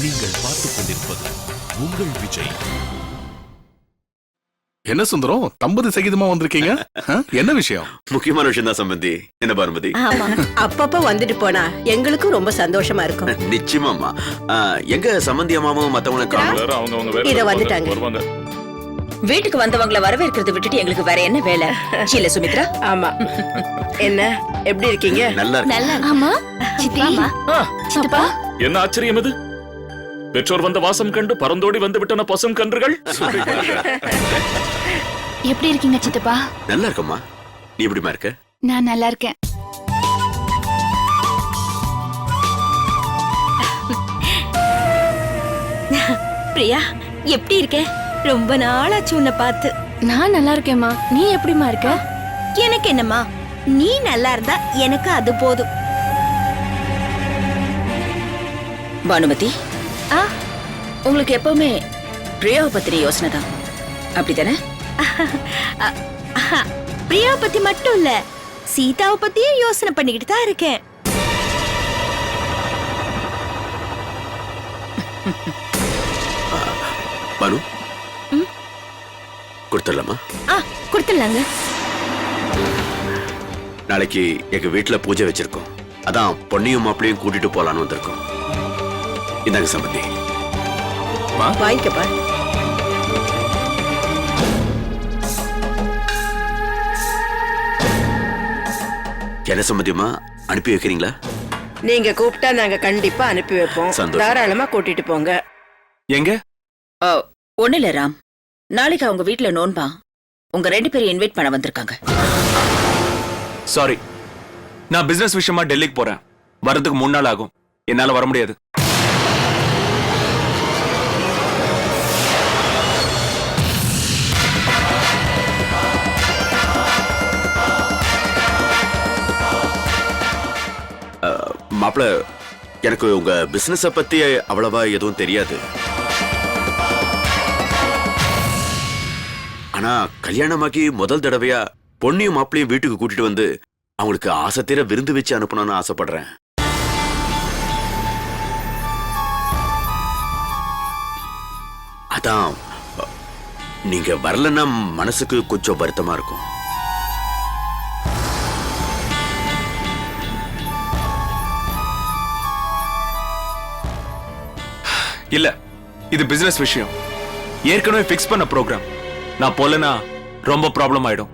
நீங்கள் பார்த்துக் கொண்டிருப்பது உங்கள் விஜய். என்ன சுந்தரம், தம்பதி சகிதமா வந்திருக்கீங்க? என்ன விஷயம்? முக்கியமான விஷயம் தான் சம்பந்தி. என்ன பானுமதி? ஆமா, அப்பப்ப வந்துட்டு போனா எங்களுக்கும் ரொம்ப சந்தோஷமா இருக்கும். நிச்சயமாமா. எங்க சம்பந்தி அம்மாவும் மத்தவங்க காணோம். இத வந்துட்டாங்க. வீட்டுக்கு வந்தவங்களை வரவேற்கிறத விட்டுட்டு எங்களுக்கு வேற என்ன வேலை? இல்ல சுமித்ரா? ஆமா. என்ன, எப்படி இருக்கீங்க? நல்லா இருக்கு. ஆமா சித்தப்பா. என்ன ஆச்சரியம் இது? பெற்றோர் வந்த வாசம் கண்டு பறந்தோடி வந்து விட்டன பசும் கன்றுகள். எப்படி இருக்கீங்க சித்தப்பா? நல்லா இருக்கம்மா. நீ எப்படிமா இருக்க? நான் நல்லா இருக்கேன். பிரியா, எப்படி இருக்க? ரொம்ப நாளாச்சு உன்னை பார்த்து. நான் நல்லா இருக்கேம்மா. நீ எப்படிமா இருக்க? எனக்கு என்னம்மா, நீ நல்லா இருந்தா எனக்கு அது போதும். பானுமதி, உங்களுக்கு எப்பவுமே பிரியாவை பத்திரி யோசனை தான், அப்படித்தானே? பிரியாவை பத்தி மட்டும் இல்ல, சீதாவை பத்தியும் யோசனை பண்ணிக்கிட்டு தான் இருக்கேன். பானு, கொடுத்துடலாமா? கொடுத்துடலாங்க. நாளைக்கு எங்க வீட்டுல பூஜை வச்சிருக்கோம். அதான் பொண்ணையும் மாப்பிளையும் கூட்டிட்டு போலான்னு வந்திருக்கோம். இந்தாங்க சம்பந்தி. வாங்கிக்கப்பா. என்ன சம்பந்தியமா, அனுப்பி வைக்கிறீங்களா? நீங்க கூப்பிட்டா நாங்க கண்டிப்பா அனுப்பி வைப்போம். சந்தோஷம். தாராளமா கூட்டிட்டு போங்க. எங்க? ஒண்ணு இல்ல ராம், நாளைக்கு அவங்க வீட்டுல நோன்பா. உங்க 2 பேரும் இன்வைட் பண்ண வந்திருக்காங்க. சாரி, நான் பிசினஸ் விஷயமா டெல்லிக்கு போறேன். வரதுக்கு 3 நாள் ஆகும். என்னால வர முடியாது. மாப்பிள, எனக்கு உங்க பிசினஸ பத்தி அவ்வளவா எதுவும் தெரியாது. ஆனா கல்யாணமாக்கி முதல் தடவையா பொண்ணையும் மாப்பிளையும் வீட்டுக்கு கூட்டிட்டு வந்து அவங்களுக்கு ஆசை தீர விருந்து வச்சு அனுப்பணும்னு ஆசைப்படுறேன். அதான் நீங்க வரலன்னா மனசுக்கு கொஞ்சம் வருத்தமா இருக்கும். இல்ல, இது பிசினஸ் விஷயம். ஏற்கனவே பிக்ஸ் பண்ண ப்ரோக்ராம். நான் போலனா ரொம்ப ப்ராப்ளம் ஆயிடும்.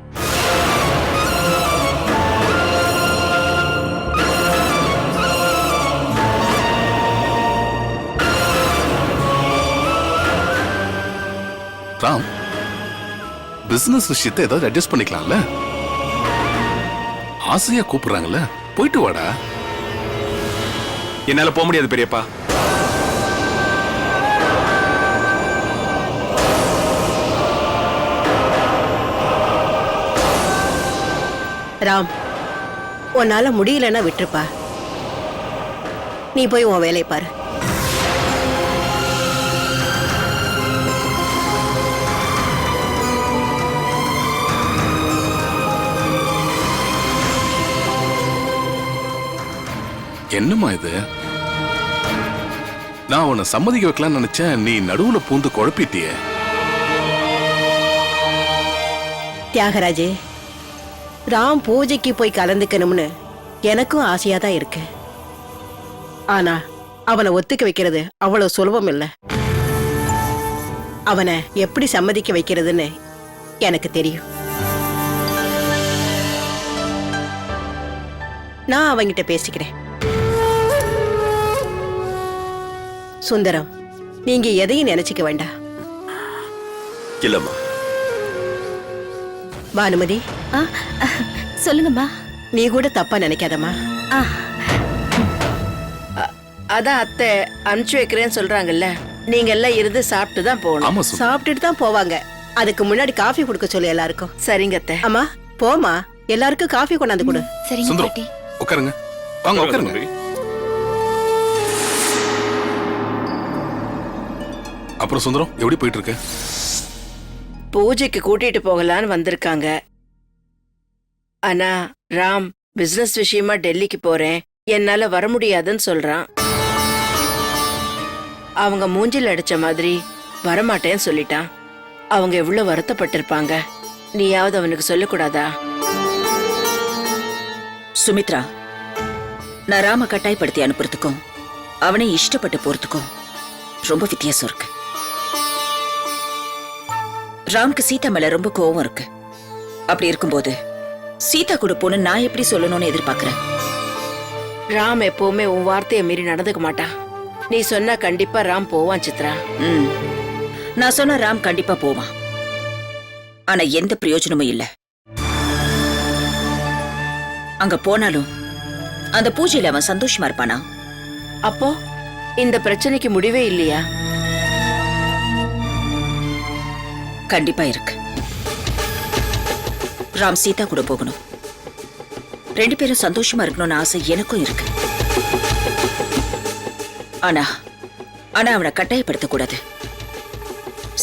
ராம், பிசினஸ் விஷயத்தை ஏதாவது அட்ஜஸ்ட் பண்ணிக்கலாம்ல? ஆசையா கூப்பிடுறாங்கல்ல, போயிட்டு வாடா. என்னால போக முடியாது பெரியப்பா. ராம், உன்னால முடியலன்னா விட்டுருப்பா. நீ போய் உன் வேலையை பாரு. என்னம்மா இது? நான் உன்னை சம்மதிக்க வைக்கலாம்னு நினைச்சேன், நீ நடுவுல பூந்து குழப்பிட்டியே. தியாகராஜே, ராம் பூஜைக்கு போய் கலந்துக்கணும்னு எனக்கும் ஆசையா தான் இருக்கு. ஆனா அவனை ஒத்துக்க வைக்கிறது அவ்வளவு சுலபம் இல்ல. அவனை எப்படி சம்மதிக்க வைக்கிறதுன்னு எனக்கு தெரியும். நான் அவங்கிட்ட பேசிக்கிறேன். சுந்தரம், நீங்க எதையும் நினைச்சுக்க வேண்டாம். இல்லம்மா. பானுமதி, சொல்லுங்கம்மா. நீ கூட தப்பா நினைக்காதம்மா. அதான் அத்தை அனுப்பிச்சு வைக்கிறேன்னு சொல்றாங்கல்ல, நீங்க எல்லாம் இருந்து சாப்பிட்டு தான் போகணும். சாப்பிட்டுட்டு தான் போவாங்க. அதுக்கு முன்னாடி காஃபி கொடுக்க சொல்லு எல்லாருக்கும். சரிங்க அத்தை. அம்மா போமா, எல்லாருக்கும் காஃபி கொண்டாந்து கொடு. சரிங்க பாட்டி. உட்காருங்க, வாங்க உட்காருங்க. அப்புறம் சுந்தரம், எப்படி போயிட்டு இருக்கு? பூஜைக்கு கூட்டிட்டு போகலான்னு வந்திருக்காங்க. ஆனா ராம் பிசினஸ் விஷயமா டெல்லிக்கு போறேன், என்னால வர முடியாதுன்னு சொல்றான். அவங்க மூஞ்சில அடிச்ச மாதிரி வரமாட்டேன்னு சொல்லிட்டான். அவங்க எவ்வளவு வருத்தப்பட்டிருப்பாங்க. நீயாவது அவனுக்கு சொல்லக்கூடாதா? சுமித்ரா, நான் ராம கட்டாயப்படுத்தி அனுப்புறதுக்கும் அவனை இஷ்டப்பட்டு போறதுக்கும் ரொம்ப வித்தியாசம் இருக்கு. ராம்க்கு சீதா மேல ரொம்ப கோவம் இருக்கு. அப்படி இருக்கும்போது சீதா கூட போன நான் எப்படி சொல்லணும்னு எதிர்பார்க்கிறேன். ராம் எப்பவுமே உன் வார்த்தையை மீறி நடந்துக்க மாட்டான். நீ சொன்னா கண்டிப்பா ராம் போவான் சித்ரா. நான் சொன்ன ராம் கண்டிப்பா போவான். ஆனா எந்த பிரயோஜனமும் இல்ல. அங்க போனாலும் அந்த பூஜையில அவன் சந்தோஷமா இருப்பானா? அப்போ இந்த பிரச்சனைக்கு முடிவே இல்லையா? கண்டிப்பா இருக்கு. ராம் சீதா கூட போகணும். 2 பேரும் சந்தோஷமா இருக்கணும்னு ஆசை எனக்கும் இருக்கு. ஆனா அவனை கட்டாயப்படுத்த கூடாது.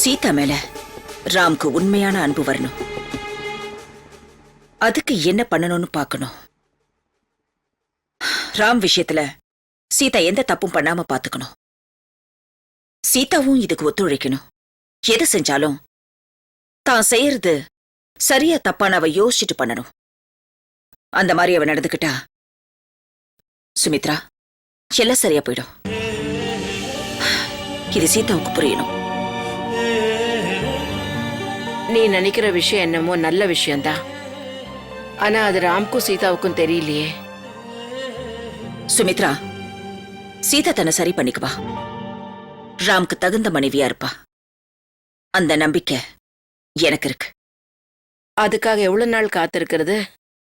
சீதா மேல ராம்க்கு உண்மையான அன்பு வரணும். அதுக்கு என்ன பண்ணணும்னு பார்க்கணும். ராம் விஷயத்துல சீதா எந்த தப்பும் பண்ணாம பாத்துக்கணும். சீதாவும் இதுக்கு ஒத்துழைக்கணும். எது செஞ்சாலும் தான் செய்யறது சரியா தப்பான அவ யோசிச்சுட்டு பண்ணணும். அந்த மாதிரி அவ நடந்துக்கிட்டா சுமித்ரா எல்லாம் சரியா போயிடும். இது சீதாவுக்கு புரியணும். நீ நினைக்கிற விஷயம் என்னமோ நல்ல விஷயம்தான். ஆனா அது ராம்க்கும் சீதாவுக்கும் தெரியலையே. சுமித்ரா, சீதா தன்னை சரி பண்ணிக்குவா. ராம்க்கு தகுந்த மனைவியா இருப்பா. அந்த நம்பிக்கை எனக்கு இருக்கு. அதுக்காக எவ்வளவு நாள் காத்திருக்கிறது?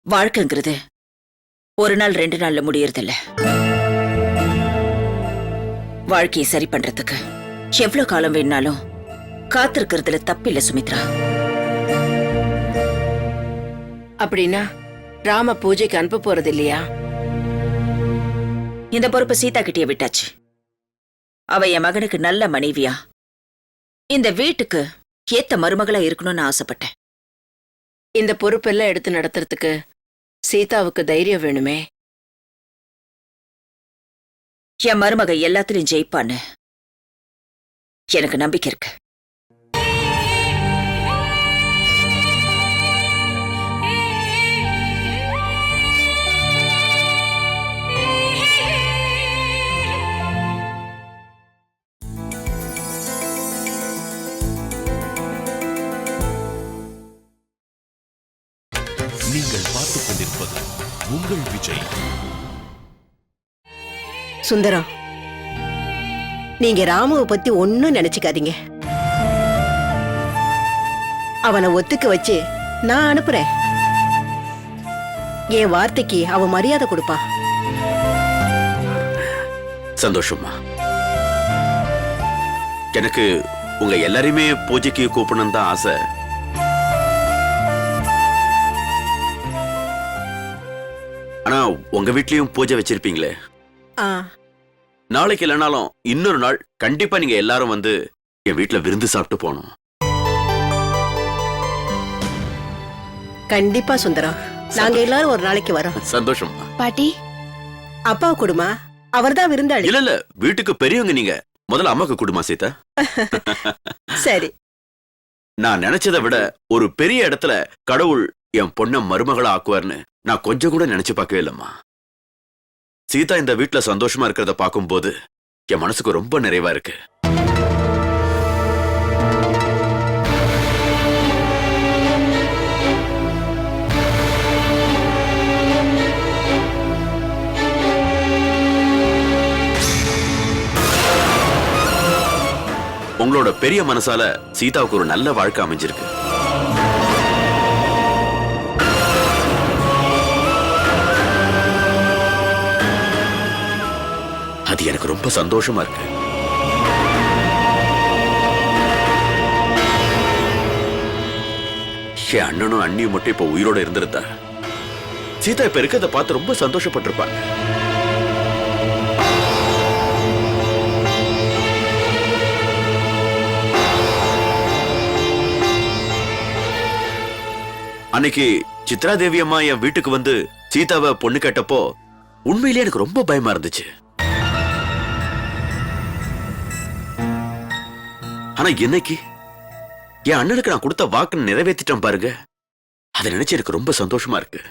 வாழ்க்கைங்கிறது 1 நாள் 2 நாள்ல முடியறதில்ல. வாழ்க்கையை சரி பண்றதுக்கு எவ்வளவு காலம் வேணாலும் காத்திருக்கிறதுல தப்பில்ல சுமித்ரா. அப்படின்னா ராம பூஜைக்கு அனுப்ப போறது இல்லையா? இந்த பொறுப்பை சீதா கிட்டே விட்டாச்சு. அவ என் மகனுக்கு நல்ல மனைவியா, இந்த வீட்டுக்கு ஏத்த மருமகளா இருக்கணும்னு ஆசைப்பட்டேன். இந்த பொறுப்பெல்லாம் எடுத்து நடத்துறதுக்கு சீதாவுக்கு தைரியம் வேணுமே. என் மருமக எல்லாத்திலும் ஜெயிப்பான்னு எனக்கு நம்பிக்கை இருக்கு. நீங்கள் பார்த்துக் கொண்டிருப்பது உங்கள் விஜய். சுந்தரம், நீங்க ராமுவை பத்தி ஒன்னும் நினைச்சுக்காதீங்க. அவனை ஒத்துக்க வச்சு நான் அனுப்புறேன். என் வார்த்தைக்கு அவன் மரியாதை கொடுப்பா. சந்தோஷமா. எனக்கு உங்க எல்லாரையுமே பூஜைக்கு கூப்பிடணும் தான் ஆசை. ஆனா உங்க வீட்லயும் பூஜை வச்சிருப்பீங்களே. நாளைக்கு இல்லைனாலும் இன்னொரு நாள் கண்டிப்பா நீங்க எல்லாரும் வந்து என் வீட்டுல விருந்து சாப்பிட்டு போகணும். கண்டிப்பா சுந்தரம், நாங்க எல்லாரும் ஒரு நாளைக்கு வரோம். சந்தோஷம். பாட்டி, அப்பா கொடுமா, அவர்தான் விருந்தாளி. இல்ல இல்ல, வீட்டுக்கு பெரியவங்க நீங்க. முதல்ல அம்மாக்கு கொடுமா சீதா. சரி. நான் நினைச்சதை விட ஒரு பெரிய இடத்துல கடவுள் என் பொண்ண மருமகளா ஆக்குவார்னு நான் கொஞ்சம் கூட நினைச்சு பார்க்கவே இல்லம்மா. சீதா இந்த வீட்டுல சந்தோஷமா இருக்கிறத பார்க்கும்போது என் மனசுக்கு ரொம்ப நிறைவா இருக்கு. உங்களோட பெரிய மனசால சீதாவுக்கு ஒரு நல்ல வாழ்க்கை அமைஞ்சிருக்கு. அது எனக்கு ரொம்ப சந்தோஷமா இருக்கு. என் அண்ணனும் அண்ணியும் மட்டும் இப்ப உயிரோட இருந்திருந்தா சீதா இப்ப இருக்கிறத பார்த்து ரொம்ப சந்தோஷப்பட்டிருப்பாங்க. அன்னைக்கு சித்ரா தேவி அம்மா என் வீட்டுக்கு வந்து சீதாவை பொண்ணு கேட்டப்போ உண்மையிலேயே எனக்கு ரொம்ப பயமா இருந்துச்சு. ஆனா இன்னைக்கு என் அண்ணனுக்கு நான் கொடுத்த வாக்கு நிறைவேற்றிட்டேன் பாருங்க. அதை நினைச்சு எனக்கு ரொம்ப சந்தோஷமா இருக்கு.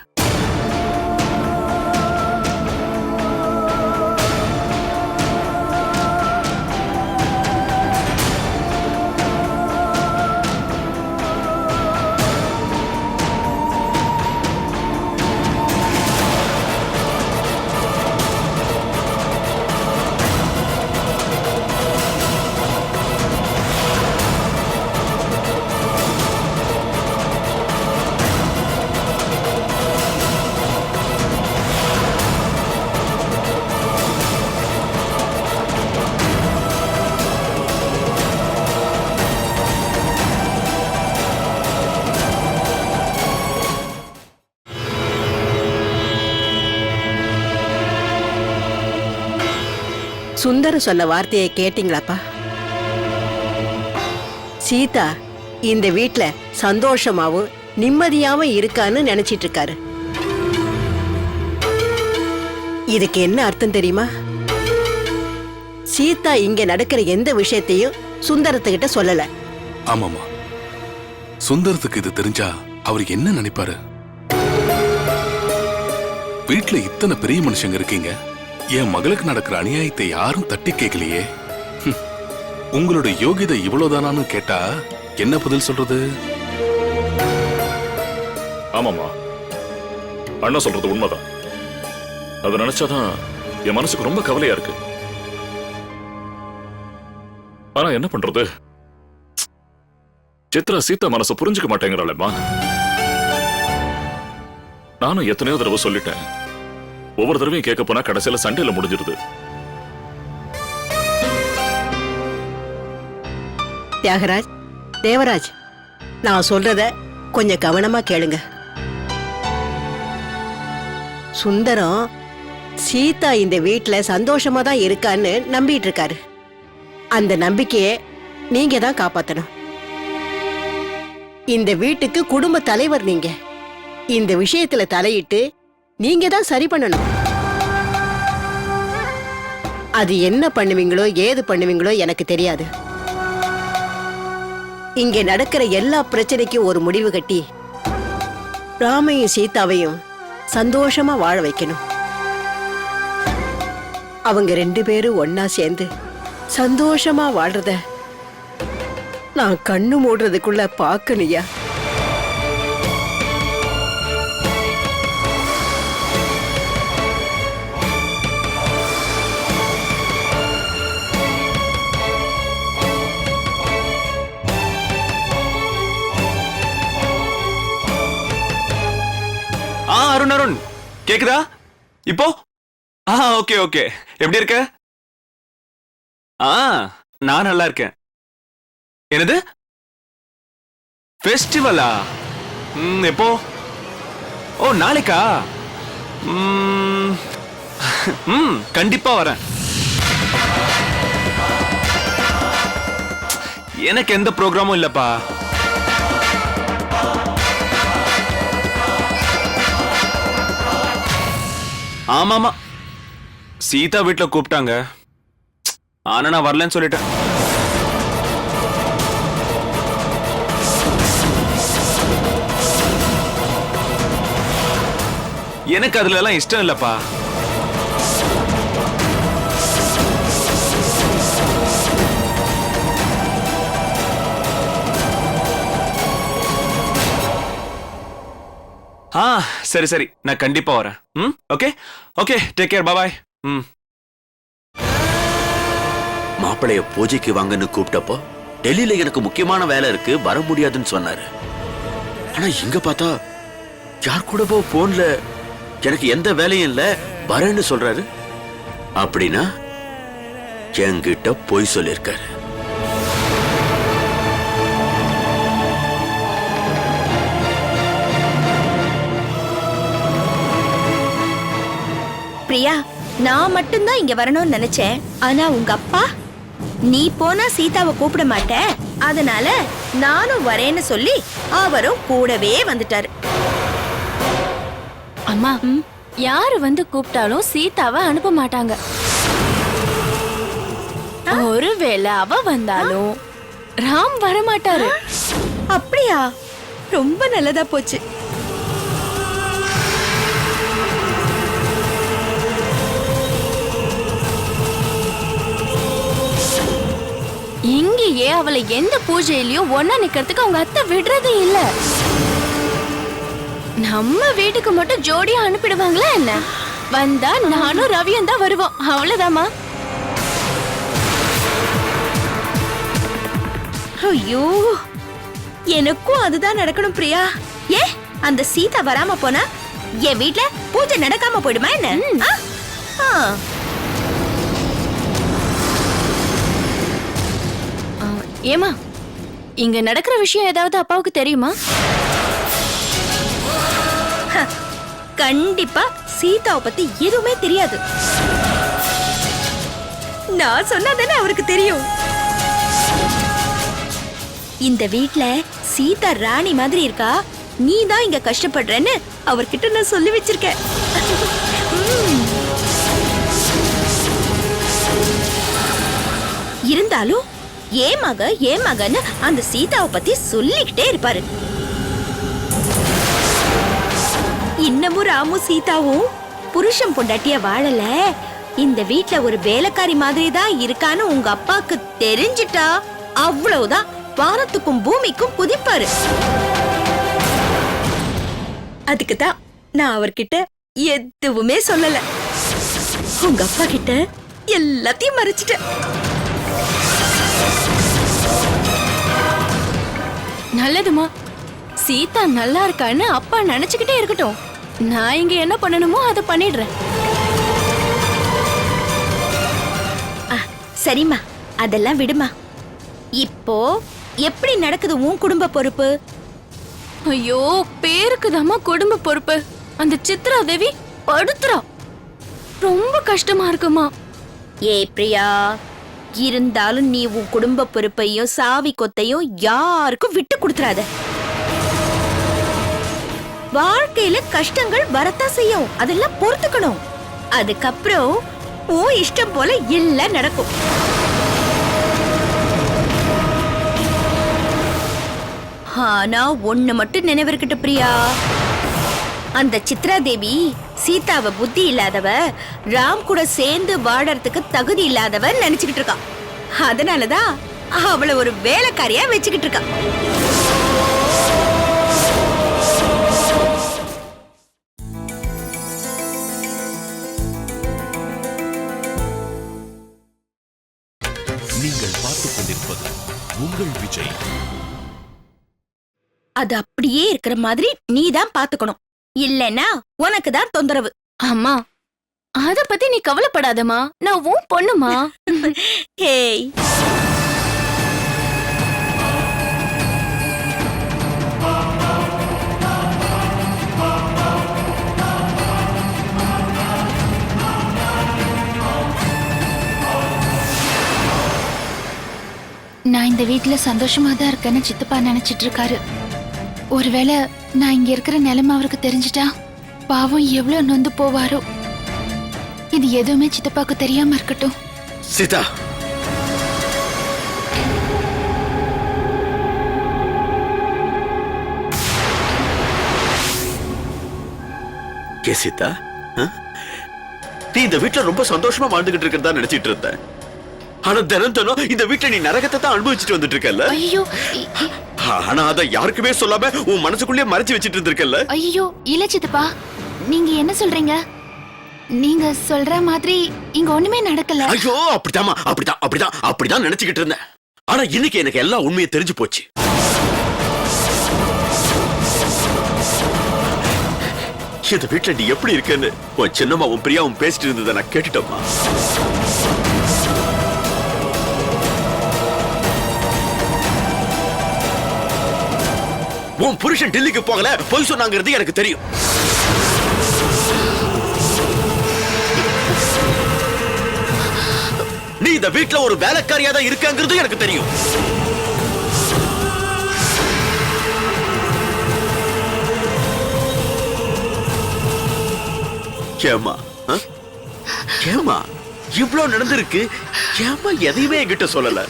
சுந்தரம் சொன்ன வார்த்தையை கேட்டீங்களாப்பா? சீதா இந்த வீட்ல சந்தோஷமாவும் நிம்மதியாவும் இருக்கான்னு நினைச்சிட்டு இருக்காரு. இதுக்கு என்ன அர்த்தம் தெரியுமா? சீதா இங்க நடக்கிற எந்த விஷயத்தையும் சுந்தரத்துக்கிட்ட சொல்லல. ஆமாமா, சுந்தரத்துக்கு இது தெரிஞ்சா அவர் என்ன நினைப்பாரு? வீட்ல இத்தனை பெரிய மனுஷங்க இருக்கீங்க, என் மகளுக்கு நடக்கிற அநியாயத்தை யாரும் தட்டி கேட்கலையே. உங்களோட யோகிதை இவ்வளவுதானான்னு கேட்டா என்ன பதில் சொல்றது? ஆமாமா, அண்ணா சொல்றது உண்மைதான். அதை நினைச்சாதான் என் மனசுக்கு ரொம்ப கவலையா இருக்கு. ஆனா என்ன பண்றது, சித்ரா சீதா மனசை புரிஞ்சுக்க மாட்டேங்கிறாளேம்மா. நானும் எத்தனையோ தடவை சொல்லிட்டேன். ஒவ்வொரு தடவையும் கேட்க போனா கடைசியில சண்டையில முடிஞ்சிருது. தியாகராஜ், தேவராஜ், நான் சொல்றத கொஞ்சம் கவனமா கேளுங்க. சுந்தரம் சீதா இந்த வீட்ல சந்தோஷமா தான் இருக்கான்னு நம்பிட்டு இருக்காரு. அந்த நம்பிக்கையை நீங்க தான் காப்பாத்தணும். இந்த வீட்டுக்கு குடும்ப தலைவர் நீங்க. இந்த விஷயத்துல தலையிட்டு நீங்க தான் சரி பண்ணணும். அது என்ன பண்ணுவீங்களோ ஏது பண்ணுவீங்களோ எனக்கு தெரியாது. இங்க நடக்கிற எல்லா பிரச்சனைக்கும் ஒரு முடிவு கட்டி ராமையும் சீதாவையும் சந்தோஷமா வாழ வைக்கணும். அவங்க 2 பேரும் ஒன்னா சேர்ந்து சந்தோஷமா வாழ்றத நான் கண்ணு மூடுறதுக்குள்ள பாக்கணுயா. அருண் அருண், கேக்குதா இப்போ? Okay okay. எப்படி இருக்க? நான் நல்லா இருக்கேன். என்னது ஃபெஸ்டிவலா? எப்போ? ஓ, நாளைக்கா? கண்டிப்பா வரேன். எனக்கு எந்த ப்ரோக்ராமும் இல்லப்பா. ஆமாமா, சீதா வீட்டுல கூப்பிட்டாங்க. ஆனா நான் வரலன்னு சொல்லிட்டேன். எனக்கு அதுல எல்லாம் இஷ்டம் இல்லப்பா. சரி சரி, நான் கண்டிப்பா வரேன். ஓகே ஓகே, டேக் கேர், பாய். மாப்பிளைய பூஜைக்கு வாங்கன்னு கூப்பிட்டப்போ டெல்லியில எனக்கு முக்கியமான வேலை இருக்கு, வர முடியாதுன்னு சொன்னாரு. ஆனா இங்க பார்த்தா யார் கூடவோ போன்ல எனக்கு எந்த வேலையும் இல்ல, வரேன்னு சொல்றாரு. அப்படின்னா என்கிட்ட பொய் சொல்லிருக்காரு. பிரியா, நான் மட்டும்தான் இங்க வரணும்னு நினைச்சேன். ஆனா உங்க அப்பா, நீ போனா சீதாவை கூப்பிட மாட்ட, அதனால நானும் வரேன்னு சொல்லி அவரும் கூடவே வந்துட்டாரு. அம்மா, யாரு வந்து கூப்பிட்டாலும் சீதாவை அனுப்ப மாட்டாங்க. ஒருவேளை அவ வந்தாலும் ராம் வரமாட்டாரு. அப்படியா? ரொம்ப நல்லதா போச்சு. இங்கேயே அவளை எந்த பூஜையிலயும் ஒன்னா நிக்கிறதுக்கு அவங்க அத்தை விடுறதே இல்ல. நம்ம வீட்டுக்கு மட்டும் ஜோடியா அனுப்பிடுவாங்களா என்ன? வந்தா நானும் ரவியும் தான் வருவோம், அவ்வளவுதாமா. ஐயோ, எனக்கும் அதுதான் நடக்கணும் பிரியா. ஏ, அந்த சீதா வராம போனா என் வீட்ல பூஜை நடக்காம போயிடுமா என்ன? ஆ? ஆ. ஏமா, இங்க நடக்கிற விஷயம் ஏதாவது அப்பாவுக்கு தெரியுமா? கண்டிப்பா சீதாவை பத்தி எதுவுமே தெரியாது. நான் சொன்னாதானே அவருக்கு தெரியும். இந்த வீட்ல சீதா ராணி மாதிரி இருக்கா, நீ தான் இங்க கஷ்டப்படுறன்னு அவர்கிட்ட நான் சொல்லி வச்சிருக்கேன். இருந்தாலும் ஏமகன்னு அந்த சீதாவை பத்தி சொல்லிக்கிட்டே இருப்பாரு. இன்னமும் ராமு சீதாவும் புருஷன் பொண்டாட்டிய வாழல, இந்த வீட்ல ஒரு வேலைக்காரி மாதிரி தான் இருக்கான்னு உங்க அப்பாக்கு தெரிஞ்சிட்டா அவ்வளவுதான், வானத்துக்கும் பூமிக்கும் குதிப்பாரு. அதுக்கு தான் நான் அவர்கிட்ட எதுவுமே சொல்லல. உங்க அப்பா கிட்ட எல்லாத்தையும் மறைச்சிட்டேன். நல்லதுமா, சீதா நல்லா இருக்கான்னு அப்பா நினைச்சுக்கிட்டே இருக்கட்டும். நான் இங்க என்ன பண்ணணுமோ அதை பண்ணிடுறேன். சரிம்மா, அதெல்லாம் விடுமா. இப்போ எப்படி நடக்குது உன் குடும்ப பொறுப்பு? ஐயோ, பேருக்குதாம்மா குடும்ப பொறுப்பு. அந்த சித்ரா தேவி படுத்துறா, ரொம்ப கஷ்டமா இருக்குமா. ஏ பிரியா, இருந்தாலும் நீ உன் குடும்ப பொறுப்பையும் சாவி கொத்தையும் யாருக்கும் விட்டு கொடுத்துறாத. வாழ்க்கையில கஷ்டங்கள் வரத்தான் செய்யும், அதெல்லாம் பொறுத்துக்கணும். அதுக்கப்புறம் உன் இஷ்டம் போல எல்லாம் நடக்கும். ஆனா ஒண்ணு மட்டும் நினைவிருக்கட்டு பிரியா, அந்த சித்ரா தேவி சீதாவை புத்தி இல்லாதவ, ராம் கூட சேர்ந்து வாழறதுக்கு தகுதி இல்லாதவ நினைச்சுக்கிட்டு இருக்கா. அதனாலதான் அவளை ஒரு வேலைக்காரியா வச்சுக்கிட்டு இருக்கா. நீங்கள் பார்த்துக் கொண்டிருப்பது உங்கள் விஜய். அது அப்படியே இருக்கிற மாதிரி நீ தான் பாத்துக்கணும், இல்லைன்னா உனக்கு தான் தொந்தரவு. அம்மா, அத பத்தி நீ கவலைப்படாதம்மா, நான் உன் பொண்ணுமா. ஏய், நான் இந்த வீட்ல சந்தோஷமா தான் இருக்கேன்னு சித்தப்பா நினைச்சிட்டு இருக்காரு. ஒருவேளை நான் இங்க இருக்கிற நிலைமை அவருக்கு தெரிஞ்சிட்டா பாவம் எவ்வளவு நொந்து போவாரோ. இது எதுவுமே சித்தப்பாக்கு தெரியாம இருக்கட்டும். சீதா, கே சீதா, நீ இந்த வீட்டுல ரொம்ப சந்தோஷமா வாழ்ந்துகிட்டு இருக்கிறதா நினைச்சிட்டு இருந்த. ஆனா தினம் இந்த வீட்டுல நீ நரகத்தை தான் அனுபவிச்சுட்டு வந்துட்டு இருக்கல. ஐயோ, ஆனா அத யாருக்குமே சொல்லாம உன் மனசுக்குள்ளே மறைச்சு வச்சிட்டு இருந்திருக்கல. ஐயோ இல்ல சித்தப்பா, நீங்க என்ன சொல்றீங்க? நீங்க சொல்ற மாதிரி இங்க ஒண்ணுமே நடக்கல. ஐயோ, அப்படிதான் நினைச்சுக்கிட்டு இருந்தேன். ஆனா இன்னைக்கு எனக்கு எல்லா உண்மையும் தெரிஞ்சு போச்சு. இந்த வீட்டுல நீ எப்படி இருக்கன்னு உன் சின்னம்மாவும் பிரியாவும் பேசிட்டு இருந்ததை நான் கேட்டுட்டோம்மா. உன் புருஷன் டெல்லிக்கு போகல, போய் சொன்னாங்கிறது எனக்கு தெரியும். நீ இந்த வீட்டுல ஒரு வேலைக்காரியா தான் இருக்காங்கிறது எனக்கு தெரியும். ஏமா ஏமா இவ்ளோ நடந்திருக்கு, ஏமா எதையுமே என்கிட்ட சொல்லல?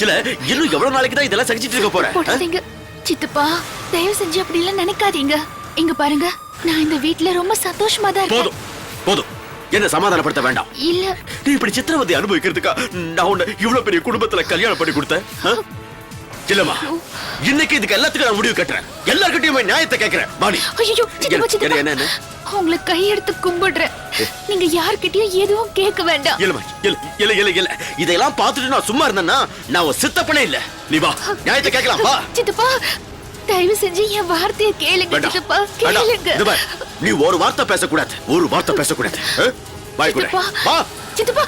இல்ல இன்னும் எவ்வளவு நாளைக்கு தான் இதெல்லாம் சகிச்சிட்டு இருக்க போறேன்? போடாதீங்க சித்தப்பா, தயவு செஞ்சு அப்படி எல்லாம் நினைக்காதீங்க. இங்க பாருங்க, நான் இந்த வீட்ல ரொம்ப சந்தோஷமா தான் இருக்கேன். போதும் போதும், என்ன சமாதானப்படுத்த வேண்டாம். இல்ல, நீ இப்படி சித்திரவதை அனுபவிக்கிறதுக்கா நான் உன்னை இவ்வளவு பெரிய குடும்பத்துல கல்யாணம் பண்ணி கொடுத்தேன்? ஆ? இல்லம்மா, இன்னைக்கு இதுக்கு எல்லாத்துக்கும் நான் முடிவு கட்டுறேன். எல்லார்கிட்டயும் போய் நியாயத்தை கேட்கிறேன். மாணி, ஐயோ சித்தப்பா சித்தப்பா, என்ன உங்களை கையெடுத்து கும்பிடுறேன். நீங்க யார்கிட்டயும் எதுவும் கேட்க வேண்டாம். இல்லம்மா, இல்ல இதெல்லாம் பார்த்துட்டு நான் சும்மா இருந்தேன்னா நான் ஒரு சித்தப்பனே இல்ல. நீ வா, நியாயத்தை கேட்கலாம் வா. சித்தப்பா, தயவு செஞ்சு என் வார்த்தையை கேளுங்க வேண்டாம், சித்தப்பா, வேண்டாம். கேளுங்க. இது பார், நீ ஒரு வார்த்தை பேசக்கூடாது, ஒரு வார்த்தை பேசக்கூடாது. வாய் கூட சித்தப்பா, வா. சித்தப்பா,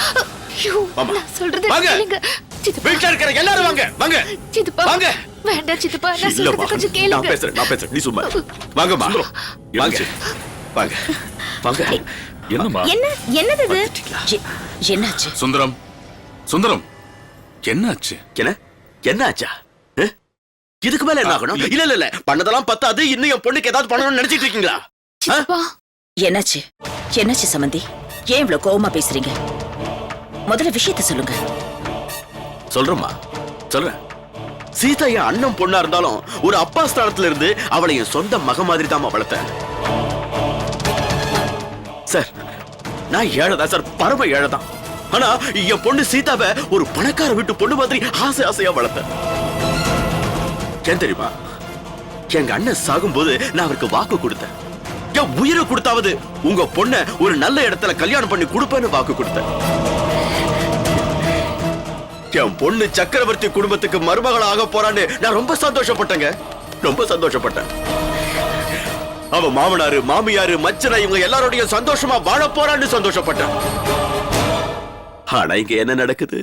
ஐயோ, வாம்மா. நான் சொல்றதை வாங்க. கேளுங்க. சித்தப்பா, வீட்டுல இருக்கிற எல்லாரும் வாங்க வாங்க சித்தப்பா, வாங்க. வேண்டாம் சித்தப்பா, நான் இல்லம்மா, சொல்றதை கொஞ்சம் நான் கேளுங்க. பேசுறேன் நீ சும்மா வாங்கம்மா. வாங்க வாங்க வாங்க. என்னம்மா? என்னது இது? என்னாச்சு? சுந்தரம், சுந்தரம், என்னாச்சு? என்ன ஆச்சா? இதுக்கு மேல என்ன ஆகணும்? இல்ல பண்ணதெல்லாம் பத்தாது, இன்னும் என் பொண்ணுக்கு ஏதாவது பண்ணணும்னு நினைச்சிட்டு இருக்கீங்களா? சித்தப்பா, என்னாச்சு? என்னாச்சு சமந்தி? ஏன் இவ்வளவு கோவமா பேசுறீங்க? முதல்ல விஷயத்த சொல்லுங்க. சொல்றேம்மா, சொல்றேன். சீதா என் அண்ணன் பொண்ணா இருந்தாலும் ஒரு அப்பா ஸ்தானத்துல இருந்து அவளை என் சொந்த மக மாதிரி தான் வளர்த்தேன். சார், நான் ஏழைதான் சார், பரம ஏழைதான். ஆனா என் பொண்ணு சீதாவை ஒரு பணக்கார வீட்டு பொண்ணு மாதிரி ஆசையா வளர்த்தேன். ஏன் தெரியுமா? எங்க அண்ணன் சாகும்போது நான் அவருக்கு வாக்கு கொடுத்தேன். என் உயிரை கொடுத்தாவது உங்க பொண்ண ஒரு நல்ல இடத்துல கல்யாணம் பண்ணி கொடுப்பேன்னு வாக்கு கொடுத்தேன். என் பொண்ணு சக்கரவர்த்தி குடும்பத்துக்கு மருமகள் ஆக போறான்னு நான் ரொம்ப சந்தோஷப்பட்டேங்க, ரொம்ப சந்தோஷப்பட்டேன். அவ மாமனாரு மாமியாரு மச்சனை இவங்க எல்லாரோடையும் சந்தோஷமா வாழ போறான்னு சந்தோஷப்பட்டேன். ஆனா இங்க என்ன நடக்குது?